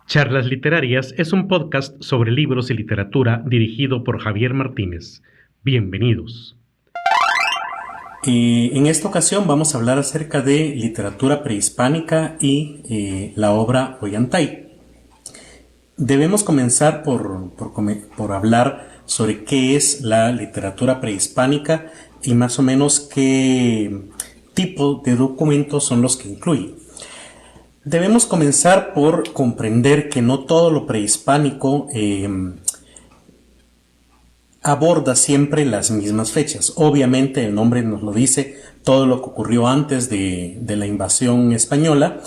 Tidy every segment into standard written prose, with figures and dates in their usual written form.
Charlas Literarias es un podcast sobre libros y literatura dirigido por Javier Martínez. Bienvenidos. En esta ocasión vamos a hablar acerca de literatura prehispánica y la obra Ollantay. Debemos comenzar por hablar sobre qué es la literatura prehispánica y más o menos qué tipo de documentos son los que incluye. Debemos comenzar por comprender que no todo lo prehispánico aborda siempre las mismas fechas. Obviamente el nombre nos lo dice, todo lo que ocurrió antes de la invasión española,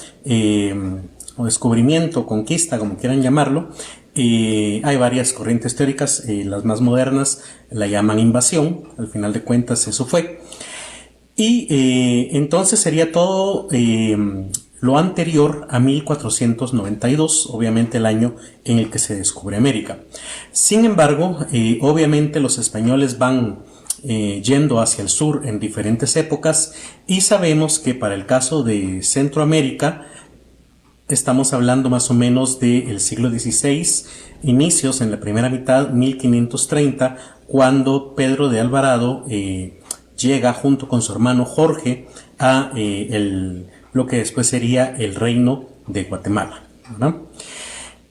o descubrimiento, conquista, como quieran llamarlo. Hay varias corrientes teóricas, las más modernas la llaman invasión, al final de cuentas eso fue. Y entonces sería todo lo anterior a 1492, obviamente el año en el que se descubre América. Sin embargo, obviamente los españoles van yendo hacia el sur en diferentes épocas y sabemos que para el caso de Centroamérica estamos hablando más o menos del siglo XVI, inicios en la primera mitad, 1530, cuando Pedro de Alvarado llega junto con su hermano Jorge a lo que después sería el reino de Guatemala, ¿verdad?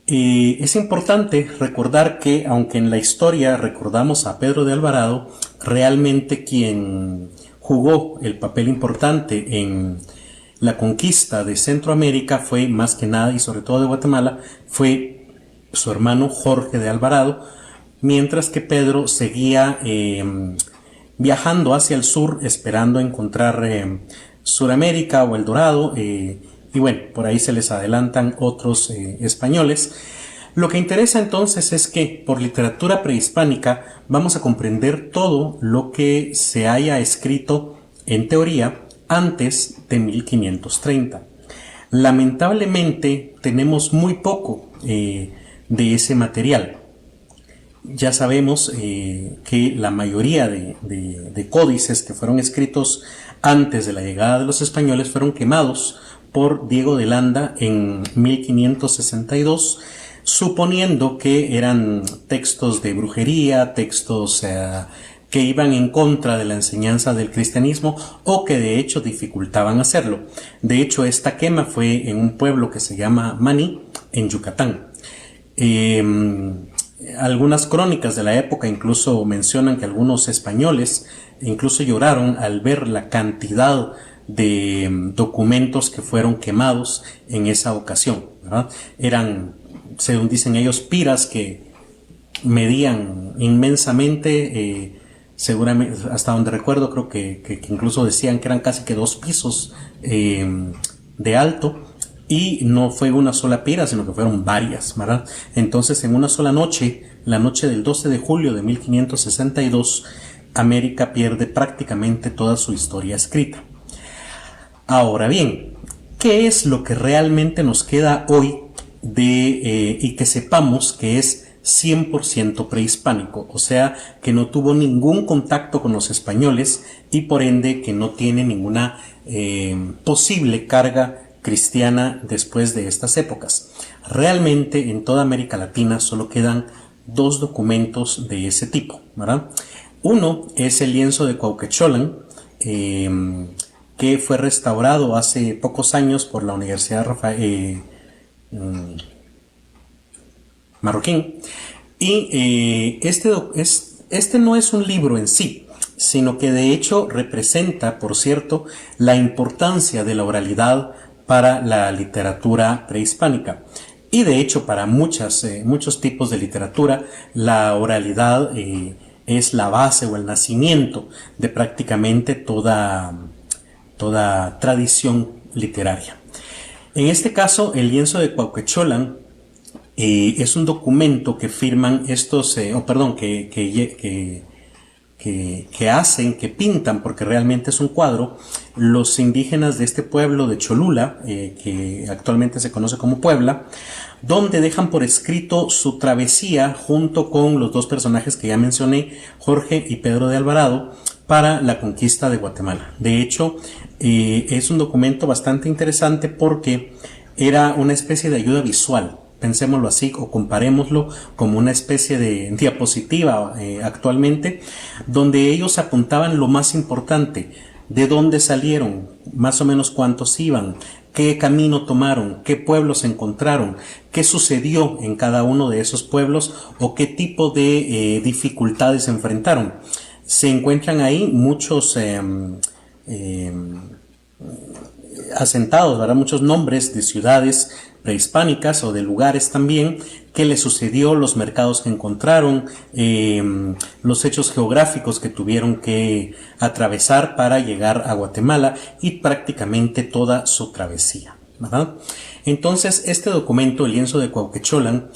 Es importante recordar que aunque en la historia recordamos a Pedro de Alvarado, realmente quien jugó el papel importante en la conquista de Centroamérica fue más que nada, y sobre todo de Guatemala, fue su hermano Jorge de Alvarado, mientras que Pedro seguía viajando hacia el sur esperando encontrar Suramérica o El Dorado, y bueno, por ahí se les adelantan otros españoles. Lo que interesa entonces es que por literatura prehispánica vamos a comprender todo lo que se haya escrito en teoría antes de 1530. Lamentablemente tenemos muy poco de ese material. Ya sabemos que la mayoría de códices que fueron escritos antes de la llegada de los españoles fueron quemados por Diego de Landa en 1562, suponiendo que eran textos de brujería, textos que iban en contra de la enseñanza del cristianismo o que de hecho dificultaban hacerlo. De hecho, esta quema fue en un pueblo que se llama Maní, en Yucatán. Algunas crónicas de la época incluso mencionan que algunos españoles incluso lloraron al ver la cantidad de documentos que fueron quemados en esa ocasión, ¿verdad? Eran, según dicen ellos, piras que medían inmensamente, seguramente, hasta donde recuerdo, creo que incluso decían que eran casi que 2 pisos de alto. Y no fue una sola pira, sino que fueron varias, ¿verdad? Entonces, en una sola noche, la noche del 12 de julio de 1562, América pierde prácticamente toda su historia escrita. Ahora bien, ¿qué es lo que realmente nos queda hoy y que sepamos que es 100% prehispánico? O sea, que no tuvo ningún contacto con los españoles y por ende que no tiene ninguna posible carga cristiana después de estas épocas. Realmente en toda América Latina solo quedan 2 documentos de ese tipo, ¿verdad? Uno es el lienzo de Cuauhquecholan, que fue restaurado hace pocos años por la Universidad Marroquín, y este no es un libro en sí, sino que de hecho representa, por cierto, la importancia de la oralidad para la literatura prehispánica. Y de hecho para muchos tipos de literatura la oralidad es la base o el nacimiento de prácticamente toda tradición literaria. En este caso, el lienzo de Cuauhquecholan es un documento que firman estos, que pintan, porque realmente es un cuadro, los indígenas de este pueblo de Cholula, que actualmente se conoce como Puebla, donde dejan por escrito su travesía junto con los 2 personajes que ya mencioné, Jorge y Pedro de Alvarado, para la conquista de Guatemala. De hecho, es un documento bastante interesante porque era una especie de ayuda visual pensémoslo así o comparémoslo como una especie de diapositiva actualmente, donde ellos apuntaban lo más importante: de dónde salieron, más o menos cuántos iban, qué camino tomaron, qué pueblos encontraron, qué sucedió en cada uno de esos pueblos o qué tipo de dificultades enfrentaron. Se encuentran ahí muchos asentados, ¿verdad? Muchos nombres de ciudades prehispánicas o de lugares también, qué les sucedió, los mercados que encontraron, los hechos geográficos que tuvieron que atravesar para llegar a Guatemala y prácticamente toda su travesía, ¿verdad? Entonces, este documento, el lienzo de Cuauhquecholan,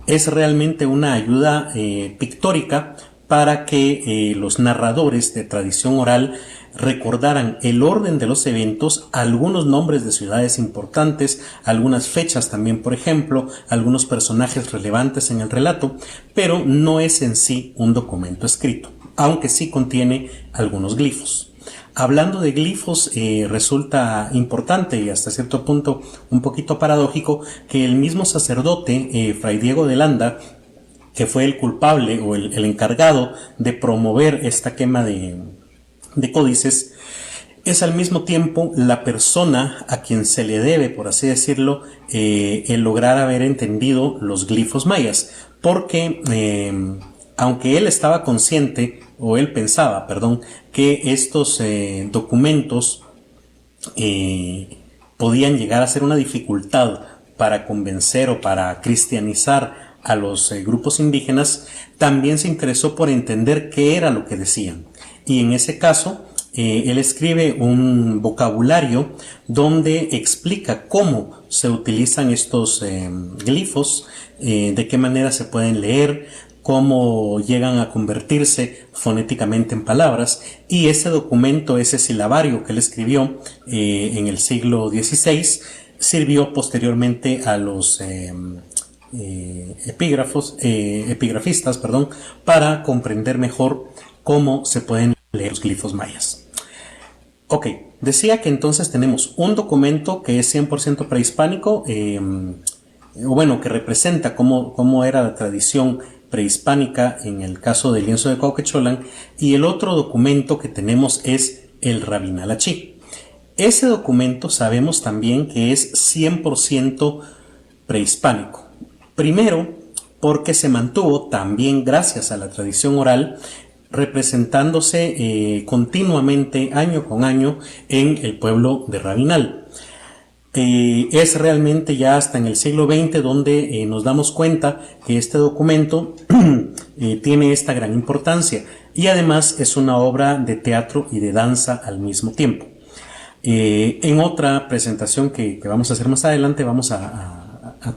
es realmente una ayuda pictórica para que los narradores de tradición oral recordaran el orden de los eventos, algunos nombres de ciudades importantes, algunas fechas también, por ejemplo, algunos personajes relevantes en el relato, pero no es en sí un documento escrito, aunque sí contiene algunos glifos. Hablando de glifos, resulta importante y hasta cierto punto un poquito paradójico que el mismo sacerdote, Fray Diego de Landa, que fue el culpable o el encargado de promover esta quema de códices, es al mismo tiempo la persona a quien se le debe, por así decirlo, el lograr haber entendido los glifos mayas, porque aunque él estaba consciente, o él pensaba, perdón, que estos documentos podían llegar a ser una dificultad para convencer o para cristianizar a los grupos indígenas, también se interesó por entender qué era lo que decían. Y en ese caso, él escribe un vocabulario donde explica cómo se utilizan estos glifos, de qué manera se pueden leer, cómo llegan a convertirse fonéticamente en palabras, y ese documento, ese silabario que él escribió en el siglo XVI, sirvió posteriormente a los epigrafistas, para comprender mejor cómo se pueden leer los glifos mayas. Ok, decía que entonces tenemos un documento que es 100% prehispánico, que representa cómo era la tradición prehispánica en el caso del lienzo de Cuauhquecholan, y el otro documento que tenemos es el Rabinal-Achí. Ese documento sabemos también que es 100% prehispánico. Primero, porque se mantuvo también gracias a la tradición oral, representándose continuamente año con año en el pueblo de Rabinal. Es realmente ya hasta en el siglo XX donde nos damos cuenta que este documento tiene esta gran importancia, y además es una obra de teatro y de danza al mismo tiempo. En otra presentación que vamos a hacer más adelante vamos a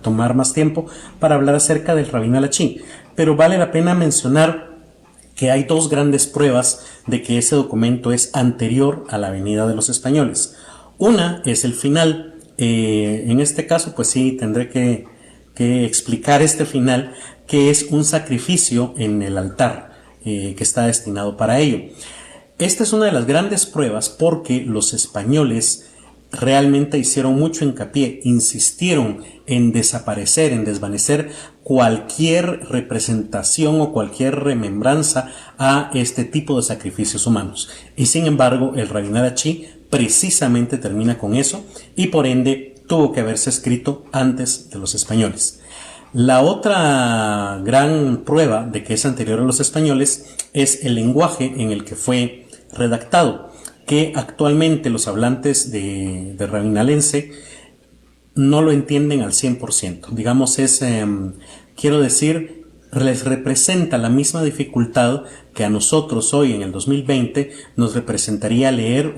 tomar más tiempo para hablar acerca del Rabinal-Achí, pero vale la pena mencionar que hay dos grandes pruebas de que ese documento es anterior a la venida de los españoles. Una es el final. En este caso, pues sí, tendré que explicar este final, que es un sacrificio en el altar que está destinado para ello. Esta es una de las grandes pruebas porque los españoles realmente hicieron mucho hincapié, insistieron en desaparecer, en desvanecer cualquier representación o cualquier remembranza a este tipo de sacrificios humanos. Y sin embargo, el Rabinal-Achí precisamente termina con eso, y por ende tuvo que haberse escrito antes de los españoles. La otra gran prueba de que es anterior a los españoles es el lenguaje en el que fue redactado, que actualmente los hablantes de rabinalense no lo entienden al 100%. Digamos, les representa la misma dificultad que a nosotros hoy en el 2020 nos representaría leer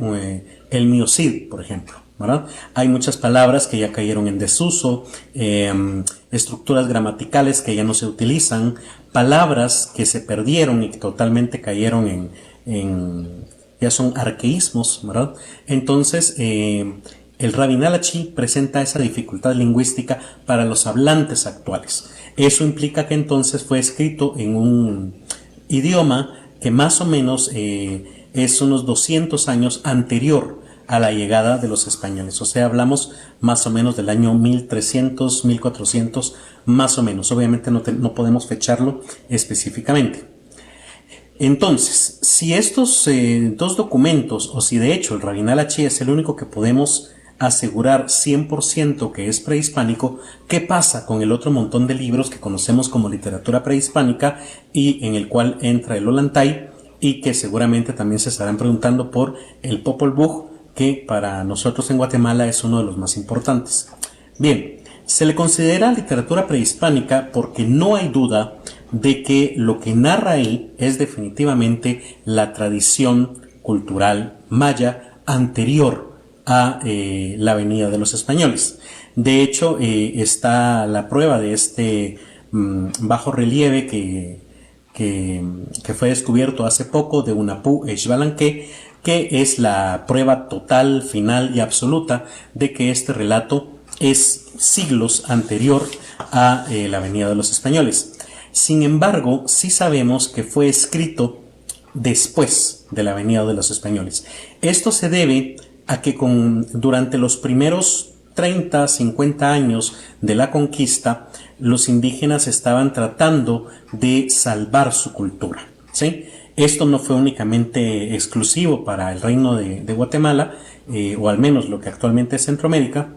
el miocid, por ejemplo, ¿verdad? Hay muchas palabras que ya cayeron en desuso, estructuras gramaticales que ya no se utilizan, palabras que se perdieron y que totalmente cayeron ya son arqueísmos, ¿verdad? Entonces, el Rabinal-Achí presenta esa dificultad lingüística para los hablantes actuales. Eso implica que entonces fue escrito en un idioma que más o menos es unos 200 años anterior a la llegada de los españoles. O sea, hablamos más o menos del año 1300, 1400, más o menos. Obviamente no podemos fecharlo específicamente. Entonces, si estos dos documentos, o si de hecho el Rabinal Achí es el único que podemos asegurar 100% que es prehispánico, ¿qué pasa con el otro montón de libros que conocemos como literatura prehispánica y en el cual entra el Ollantay y que seguramente también se estarán preguntando por el Popol Vuh, que para nosotros en Guatemala es uno de los más importantes? Bien, se le considera literatura prehispánica porque no hay duda de que lo que narra ahí es definitivamente la tradición cultural maya anterior a la venida de los españoles. De hecho, está la prueba de este bajo relieve que fue descubierto hace poco de Hunahpu Xbalanque, que es la prueba total, final y absoluta de que este relato es siglos anterior a la venida de los españoles. Sin embargo, sí sabemos que fue escrito después de la venida de los españoles. Esto se debe a que durante los primeros 30, 50 años de la conquista, los indígenas estaban tratando de salvar su cultura, ¿sí? Esto no fue únicamente exclusivo para el reino de Guatemala, o al menos lo que actualmente es Centroamérica,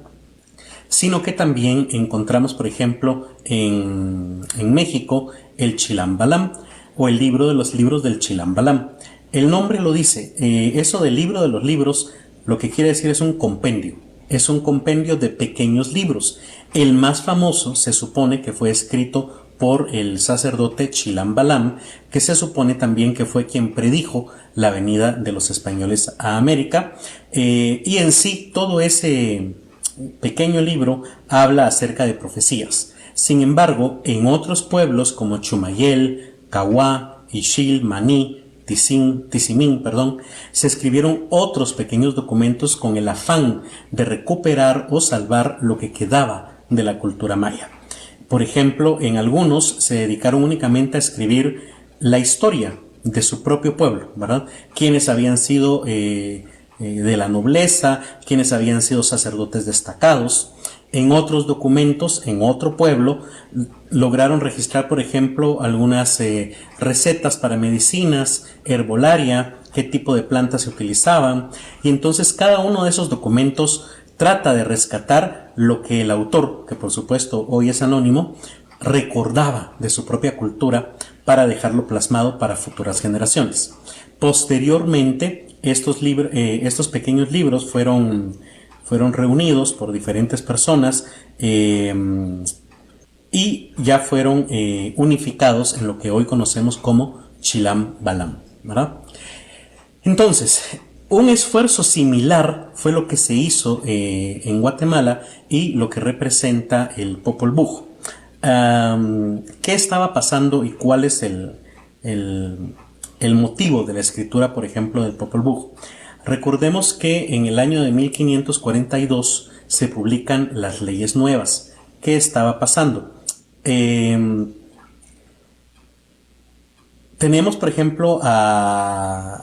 sino que también encontramos, por ejemplo, en México, el Chilam Balam, o el libro de los libros del Chilam Balam. El nombre lo dice, eso del libro de los libros, lo que quiere decir es un compendio de pequeños libros. El más famoso se supone que fue escrito por el sacerdote Chilam Balam, que se supone también que fue quien predijo la venida de los españoles a América, y en sí todo ese pequeño libro habla acerca de profecías. Sin embargo, en otros pueblos como Chumayel, Cahuá, Ixil, Maní, Tizimín, se escribieron otros pequeños documentos con el afán de recuperar o salvar lo que quedaba de la cultura maya. Por ejemplo, en algunos se dedicaron únicamente a escribir la historia de su propio pueblo, ¿verdad? Quienes habían sido de la nobleza, quienes habían sido sacerdotes destacados. En otros documentos, en otro pueblo, lograron registrar, por ejemplo, algunas recetas para medicinas, herbolaria, qué tipo de plantas se utilizaban, y entonces cada uno de esos documentos trata de rescatar lo que el autor, que por supuesto hoy es anónimo, recordaba de su propia cultura para dejarlo plasmado para futuras generaciones. Posteriormente, estos pequeños libros fueron reunidos por diferentes personas y ya fueron unificados en lo que hoy conocemos como Chilam Balam, ¿verdad? Entonces, un esfuerzo similar fue lo que se hizo en Guatemala y lo que representa el Popol Vuh. ¿Qué estaba pasando y cuál es el motivo de la escritura, por ejemplo, del Popol Vuh? Recordemos que en el año de 1542 se publican las leyes nuevas. ¿Qué estaba pasando? Tenemos, por ejemplo, al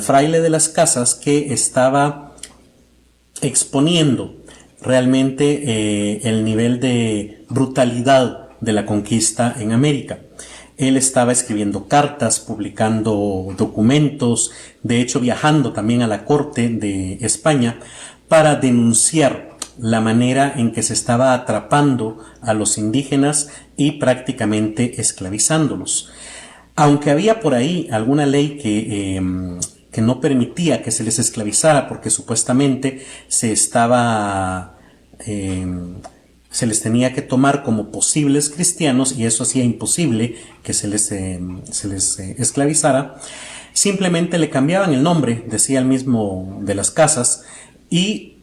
fraile de las casas que estaba exponiendo realmente el nivel de brutalidad de la conquista en América. Él estaba escribiendo cartas, publicando documentos, de hecho viajando también a la corte de España para denunciar la manera en que se estaba atrapando a los indígenas y prácticamente esclavizándolos. Aunque había por ahí alguna ley que no permitía que se les esclavizara porque supuestamente se les tenía que tomar como posibles cristianos y eso hacía imposible que se les esclavizara, simplemente le cambiaban el nombre, decía el mismo de las casas, y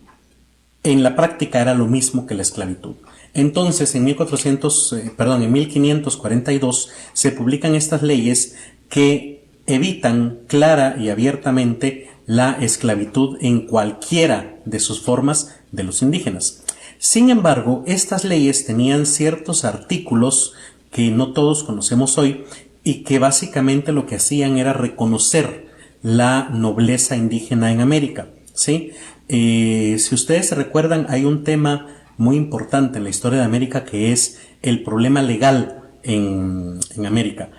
en la práctica era lo mismo que la esclavitud. Entonces, en 1542 se publican estas leyes que evitan clara y abiertamente la esclavitud en cualquiera de sus formas de los indígenas. Sin embargo, estas leyes tenían ciertos artículos que no todos conocemos hoy y que básicamente lo que hacían era reconocer la nobleza indígena en América. ¿sí? Si ustedes se recuerdan, hay un tema muy importante en la historia de América que es el problema legal en América.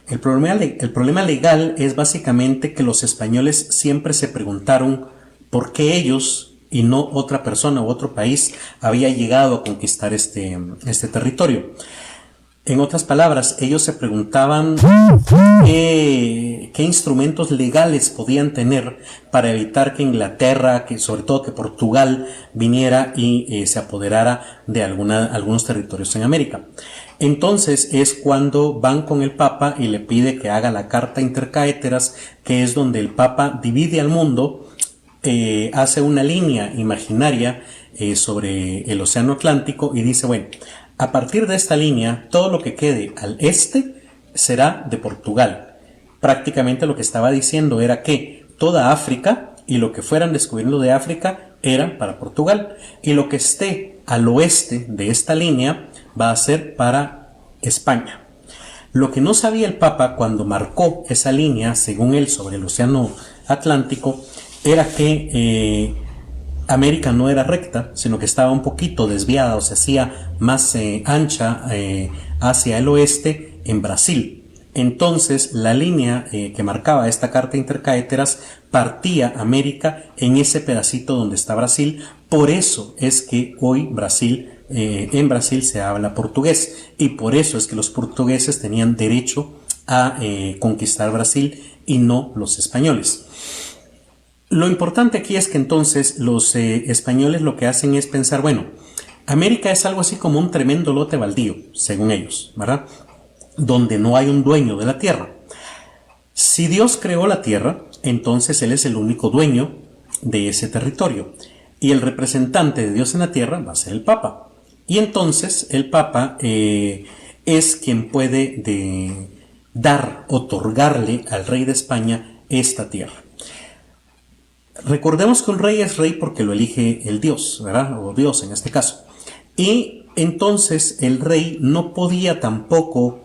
El problema legal es básicamente que los españoles siempre se preguntaron por qué ellos y no otra persona u otro país había llegado a conquistar este territorio. En otras palabras, ellos se preguntaban qué instrumentos legales podían tener para evitar que Inglaterra, que sobre todo que Portugal viniera y se apoderara de algunos territorios en América. Entonces es cuando van con el Papa y le pide que haga la Carta Intercaeteras, que es donde el Papa divide al mundo, hace una línea imaginaria sobre el Océano Atlántico y dice, bueno, a partir de esta línea, todo lo que quede al este será de Portugal. Prácticamente lo que estaba diciendo era que toda África y lo que fueran descubriendo de África era para Portugal. Y lo que esté al oeste de esta línea va a ser para España. Lo que no sabía el Papa cuando marcó esa línea, según él, sobre el Océano Atlántico, era que América no era recta, sino que estaba un poquito desviada o se hacía más ancha hacia el oeste en Brasil. Entonces la línea que marcaba esta Carta Intercaeteras partía América en ese pedacito donde está Brasil. Por eso es que hoy en Brasil se habla portugués y por eso es que los portugueses tenían derecho a conquistar Brasil y no los españoles. Lo importante aquí es que entonces los españoles lo que hacen es pensar, bueno, América es algo así como un tremendo lote baldío, según ellos, ¿verdad? Donde no hay un dueño de la tierra. Si Dios creó la tierra, entonces Él es el único dueño de ese territorio. Y el representante de Dios en la tierra va a ser el Papa. Y entonces el Papa es quien puede otorgarle al rey de España esta tierra. Recordemos que un rey es rey porque lo elige el Dios, ¿verdad? O Dios en este caso. Y entonces el rey no podía tampoco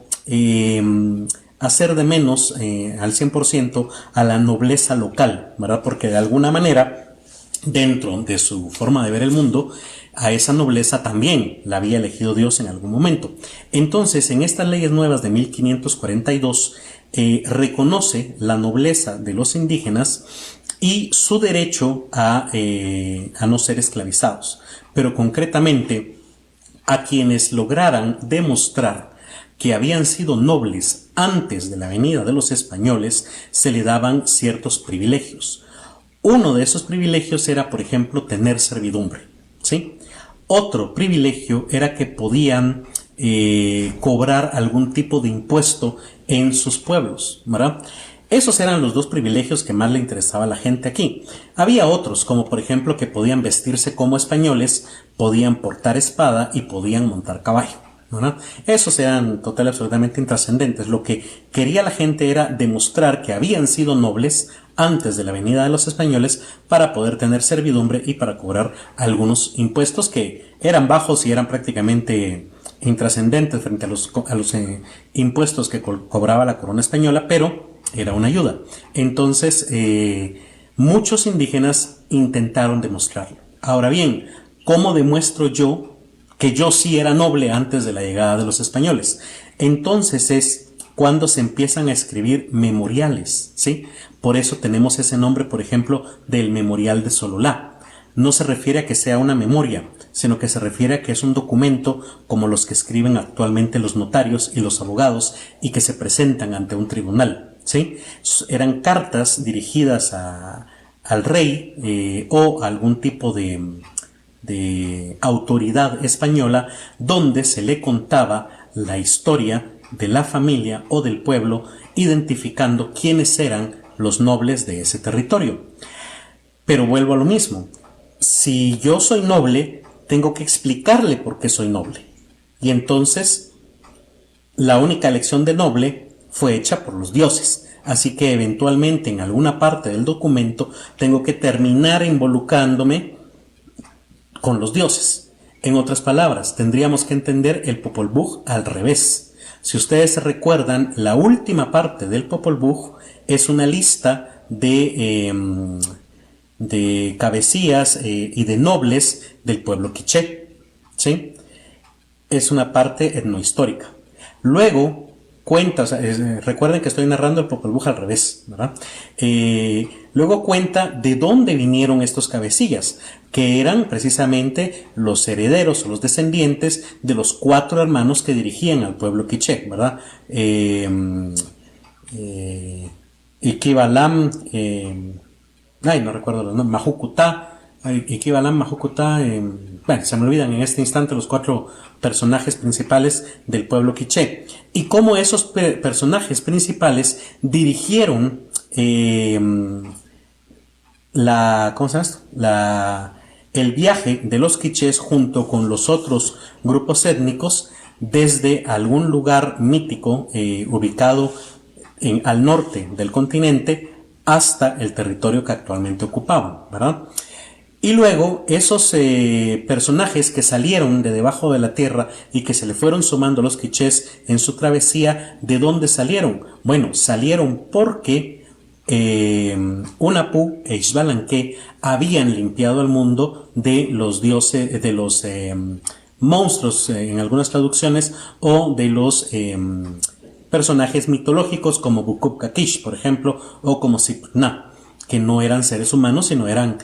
hacer de menos al 100% a la nobleza local, ¿verdad? Porque de alguna manera, dentro de su forma de ver el mundo, a esa nobleza también la había elegido Dios en algún momento. Entonces, en estas leyes nuevas de 1542, reconoce la nobleza de los indígenas y su derecho a no ser esclavizados, pero concretamente a quienes lograran demostrar que habían sido nobles antes de la venida de los españoles se le daban ciertos privilegios. Uno de esos privilegios era, por ejemplo, tener servidumbre, ¿sí? Otro privilegio era que podían cobrar algún tipo de impuesto en sus pueblos, ¿verdad? Esos eran los dos privilegios que más le interesaba a la gente aquí. Había otros, como por ejemplo que podían vestirse como españoles, podían portar espada y podían montar caballo, ¿verdad? Esos eran total y absolutamente intrascendentes. Lo que quería la gente era demostrar que habían sido nobles antes de la venida de los españoles para poder tener servidumbre y para cobrar algunos impuestos que eran bajos y eran prácticamente intrascendentes frente a los impuestos que cobraba la corona española, pero era una ayuda. Entonces, muchos indígenas intentaron demostrarlo. Ahora bien, ¿cómo demuestro yo que yo sí era noble antes de la llegada de los españoles? Entonces es cuando se empiezan a escribir memoriales, ¿sí? Por eso tenemos ese nombre, por ejemplo, del Memorial de Sololá. No se refiere a que sea una memoria, sino que se refiere a que es un documento como los que escriben actualmente los notarios y los abogados y que se presentan ante un tribunal. ¿Sí? Eran cartas dirigidas al rey o a algún tipo de autoridad española donde se le contaba la historia de la familia o del pueblo, identificando quiénes eran los nobles de ese territorio. Pero vuelvo a lo mismo. Si yo soy noble, tengo que explicarle por qué soy noble. Y entonces, la única elección de noble fue hecha por los dioses. Así que eventualmente en alguna parte del documento tengo que terminar involucrándome con los dioses. En otras palabras, tendríamos que entender el Popol Vuh al revés. Si ustedes se recuerdan, la última parte del Popol Vuh es una lista de de cabecillas y de nobles del pueblo quiché, ¿sí? Es una parte etnohistórica. Luego cuenta, o sea, recuerden que estoy narrando el Popol Vuh al revés, ¿verdad? Luego cuenta de dónde vinieron estos cabecillas, que eran precisamente los herederos o los descendientes de los 4 hermanos que dirigían al pueblo quiché, ¿verdad? Iquibalam, no recuerdo los nombres, Majucutá, Iquibalam, Majucutá, bueno, se me olvidan en este instante los 4 personajes principales del pueblo quiché, y cómo esos personajes principales dirigieron ¿cómo se llama esto? El viaje de los quichés junto con los otros grupos étnicos desde algún lugar mítico ubicado al norte del continente hasta el territorio que actualmente ocupaban, ¿verdad? Y luego esos personajes que salieron de debajo de la tierra y que se le fueron sumando a los quichés en su travesía, ¿de dónde salieron? Bueno, salieron porque Hunahpu e Xbalanque habían limpiado al mundo de los dioses, de los monstruos en algunas traducciones, o de los personajes mitológicos como Bukub-Kakish, por ejemplo, o como Sipna, que no eran seres humanos, sino eran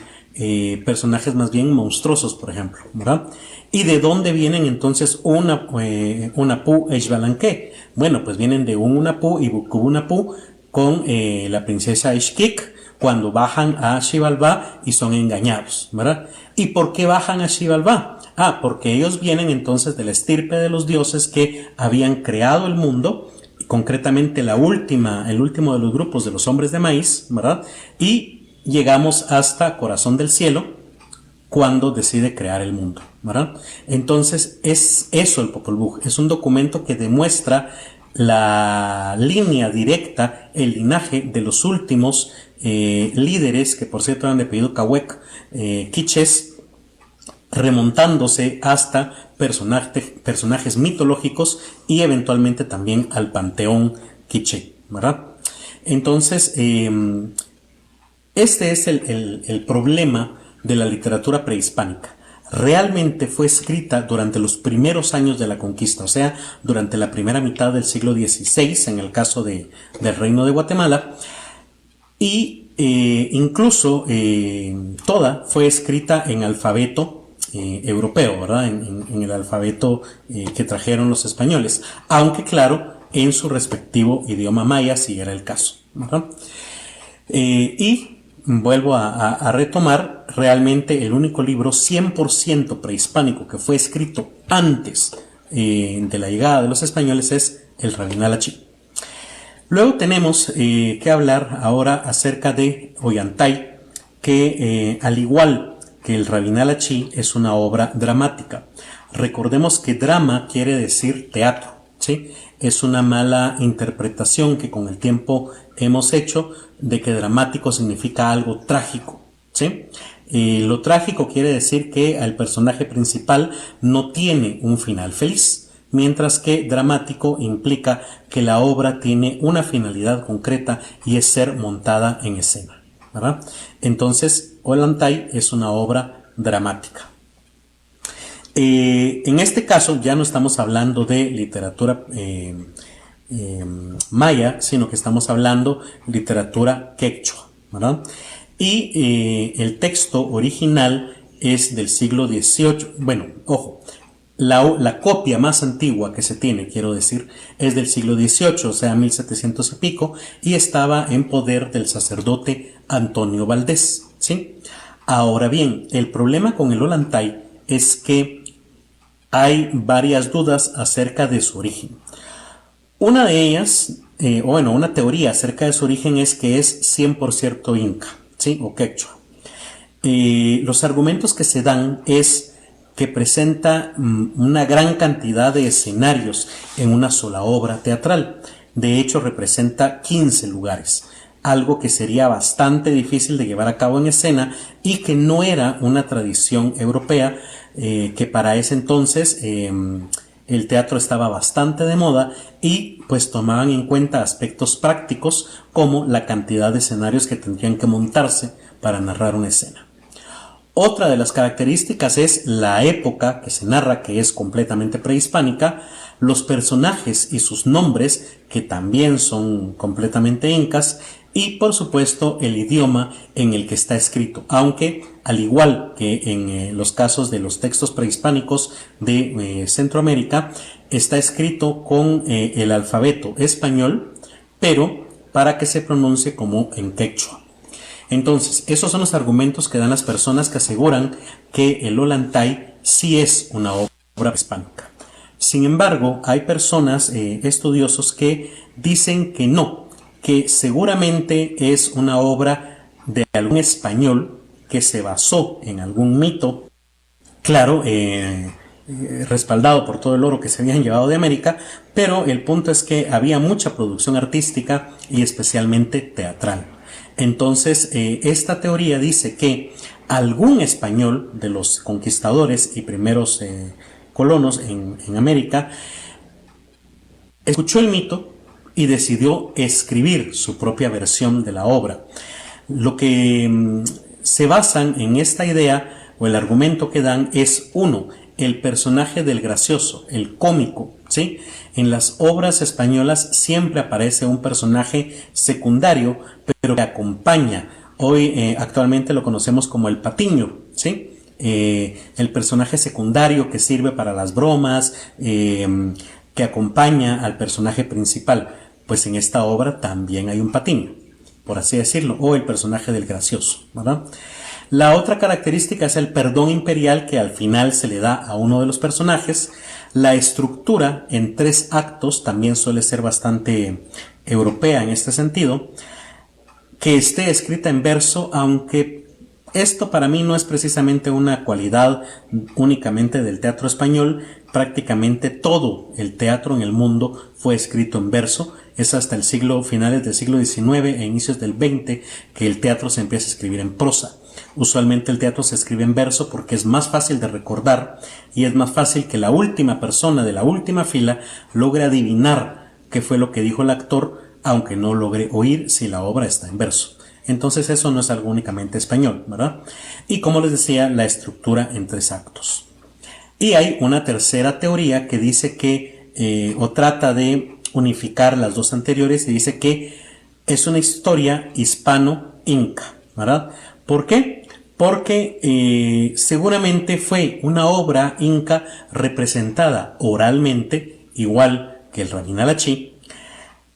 personajes más bien monstruosos, por ejemplo, ¿verdad? ¿Y de dónde vienen entonces Hunahpu e Xbalanque? Bueno, pues vienen de un Hunahpu y Bukub-Hunahpu con la princesa Ixquic, cuando bajan a Xibalbá y son engañados, ¿verdad? ¿Y por qué bajan a Xibalbá? Porque ellos vienen entonces de la estirpe de los dioses que habían creado el mundo, concretamente el último de los grupos de los hombres de maíz, ¿verdad? Y llegamos hasta Corazón del Cielo, cuando decide crear el mundo, ¿verdad? Entonces es eso el Popol Vuh, es un documento que demuestra la línea directa, el linaje de los últimos líderes, que por cierto eran de apellido Cahuec, quichés, remontándose hasta personajes mitológicos y eventualmente también al panteón quiché, ¿verdad? Entonces, este es el problema de la literatura prehispánica. Realmente fue escrita durante los primeros años de la conquista, o sea, durante la primera mitad del siglo XVI, en el caso del Reino de Guatemala, y incluso toda fue escrita en alfabeto europeo, ¿verdad? En el alfabeto que trajeron los españoles, aunque claro, en su respectivo idioma maya, si era el caso, ¿verdad? Y vuelvo a retomar, realmente el único libro 100% prehispánico que fue escrito antes de la llegada de los españoles es el Rabinal Achí. Luego tenemos que hablar ahora acerca de Ollantay, que al igual que el Rabinal Achí es una obra dramática. Recordemos que drama quiere decir teatro, ¿sí? Es una mala interpretación que con el tiempo hemos hecho de que dramático significa algo trágico, ¿sí? Lo trágico quiere decir que el personaje principal no tiene un final feliz, mientras que dramático implica que la obra tiene una finalidad concreta y es ser montada en escena, ¿verdad? Entonces, Ollantay es una obra dramática. En este caso ya no estamos hablando de literatura maya, sino que estamos hablando de literatura quechua, ¿verdad? Y el texto original es del siglo XVIII. Bueno, ojo, la copia más antigua que se tiene, quiero decir, es del siglo XVIII, o sea, 1700 y pico, y estaba en poder del sacerdote Antonio Valdés, ¿sí? Ahora bien, el problema con el Ollantay es que hay varias dudas acerca de su origen. Una de ellas, una teoría acerca de su origen es que es 100% inca, ¿sí? O quechua. Los argumentos que se dan es que presenta una gran cantidad de escenarios en una sola obra teatral. De hecho, representa 15 lugares, algo que sería bastante difícil de llevar a cabo en escena y que no era una tradición europea, que para ese entonces el teatro estaba bastante de moda y pues tomaban en cuenta aspectos prácticos como la cantidad de escenarios que tendrían que montarse para narrar una escena. Otra de las características es la época que se narra, que es completamente prehispánica, los personajes y sus nombres, que también son completamente incas, y por supuesto el idioma en el que está escrito, aunque al igual que en los casos de los textos prehispánicos de Centroamérica, está escrito con el alfabeto español, pero para que se pronuncie como en quechua. Entonces, esos son los argumentos que dan las personas que aseguran que el Ollantay sí es una obra hispánica. Sin embargo, hay personas, estudiosos, que dicen que no, que seguramente es una obra de algún español que se basó en algún mito, claro, respaldado por todo el oro que se habían llevado de América, pero el punto es que había mucha producción artística y especialmente teatral. Entonces, esta teoría dice que algún español de los conquistadores y primeros colonos en América escuchó el mito y decidió escribir su propia versión de la obra. Lo que se basan en esta idea o el argumento que dan es, uno, el personaje del gracioso, el cómico, ¿sí? En las obras españolas siempre aparece un personaje secundario, pero que acompaña. Hoy actualmente lo conocemos como el patiño, ¿sí? El personaje secundario que sirve para las bromas, que acompaña al personaje principal. Pues en esta obra también hay un patiño, por así decirlo, o el personaje del gracioso, ¿verdad? La otra característica es el perdón imperial que al final se le da a uno de los personajes. La estructura en 3 actos también suele ser bastante europea en este sentido. Que esté escrita en verso, aunque esto para mí no es precisamente una cualidad únicamente del teatro español. Prácticamente todo el teatro en el mundo fue escrito en verso. Es hasta finales del siglo XIX e inicios del XX que el teatro se empieza a escribir en prosa. Usualmente el teatro se escribe en verso porque es más fácil de recordar y es más fácil que la última persona de la última fila logre adivinar qué fue lo que dijo el actor, aunque no logre oír si la obra está en verso. Entonces eso no es algo únicamente español, ¿verdad? Y como les decía, la estructura en 3 actos. Y hay una tercera teoría que dice que, o trata de unificar las dos anteriores, y dice que es una historia hispano-inca, ¿verdad? ¿Por qué? Porque seguramente fue una obra inca representada oralmente, igual que el Raminalachi,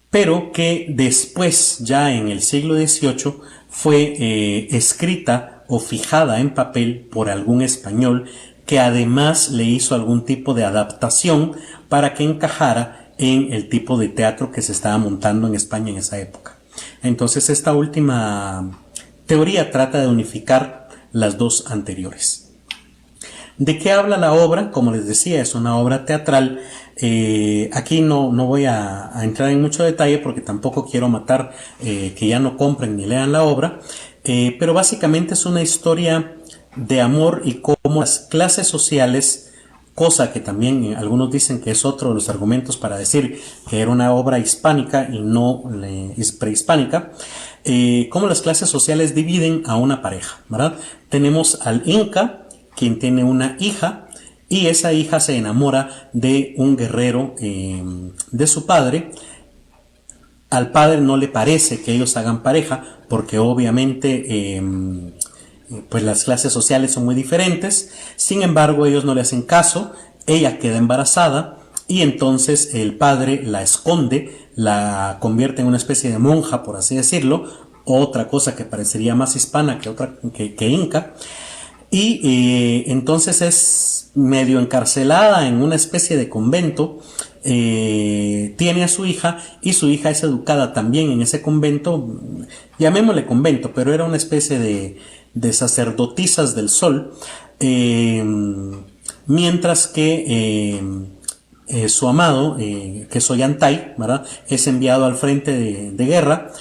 pero que después, ya en el siglo XVIII, fue escrita o fijada en papel por algún español que además le hizo algún tipo de adaptación para que encajara en el tipo de teatro que se estaba montando en España en esa época. Entonces esta última teoría trata de unificar las dos anteriores. ¿De qué habla la obra? Como les decía, es una obra teatral. Aquí no voy a entrar en mucho detalle porque tampoco quiero matar que ya no compren ni lean la obra, pero básicamente es una historia de amor y cómo las clases sociales, cosa que también algunos dicen que es otro de los argumentos para decir que era una obra hispánica y no prehispánica, cómo las clases sociales dividen a una pareja, ¿verdad? Tenemos al inca, quien tiene una hija, y esa hija se enamora de un guerrero de su padre. Al padre no le parece que ellos hagan pareja porque obviamente pues las clases sociales son muy diferentes. Sin embargo, ellos no le hacen caso, ella queda embarazada y entonces el padre la esconde, la convierte en una especie de monja, por así decirlo, otra cosa que parecería más hispana que inca. Y entonces es medio encarcelada en una especie de convento. Tiene a su hija y su hija es educada también en ese convento, llamémosle convento, pero era una especie de sacerdotisas del sol, mientras que su amado, que es Ollantay, ¿verdad?, es enviado al frente de guerra,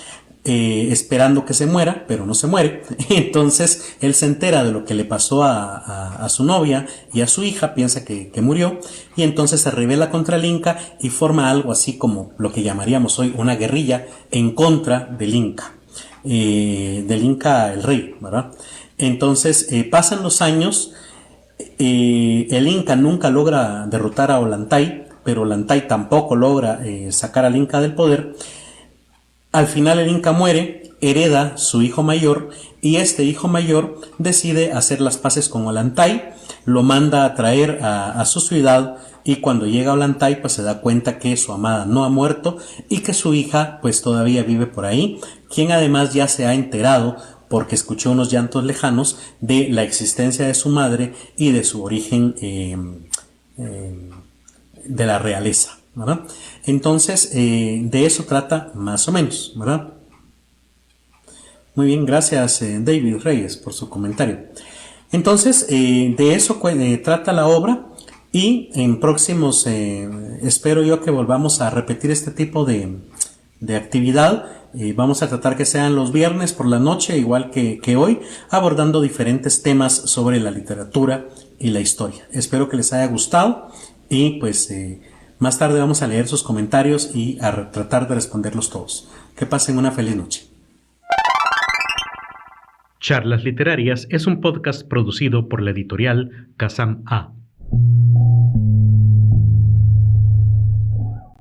esperando que se muera, pero no se muere. Entonces él se entera de lo que le pasó a su novia y a su hija, piensa que murió, y entonces se rebela contra el Inca y forma algo así como lo que llamaríamos hoy una guerrilla en contra del Inca. del Inca el Rey, ¿verdad? Entonces pasan los años, el Inca nunca logra derrotar a Ollantay, pero Ollantay tampoco logra sacar al Inca del poder. Al final el Inca muere, hereda su hijo mayor y este hijo mayor decide hacer las paces con Ollantay, lo manda a traer a su ciudad y cuando llega a Ollantay pues se da cuenta que su amada no ha muerto y que su hija pues todavía vive por ahí, quien además ya se ha enterado porque escuchó unos llantos lejanos de la existencia de su madre y de su origen de la realeza, ¿verdad? Entonces, de eso trata más o menos, ¿verdad? Muy bien, gracias David Reyes por su comentario. Entonces, de eso trata la obra y en próximos, espero yo que volvamos a repetir este tipo de actividad. Vamos a tratar que sean los viernes por la noche, igual que hoy, abordando diferentes temas sobre la literatura y la historia. Espero que les haya gustado y pues más tarde vamos a leer sus comentarios y a tratar de responderlos todos. Que pasen una feliz noche. Charlas Literarias es un podcast producido por la editorial Kazam A.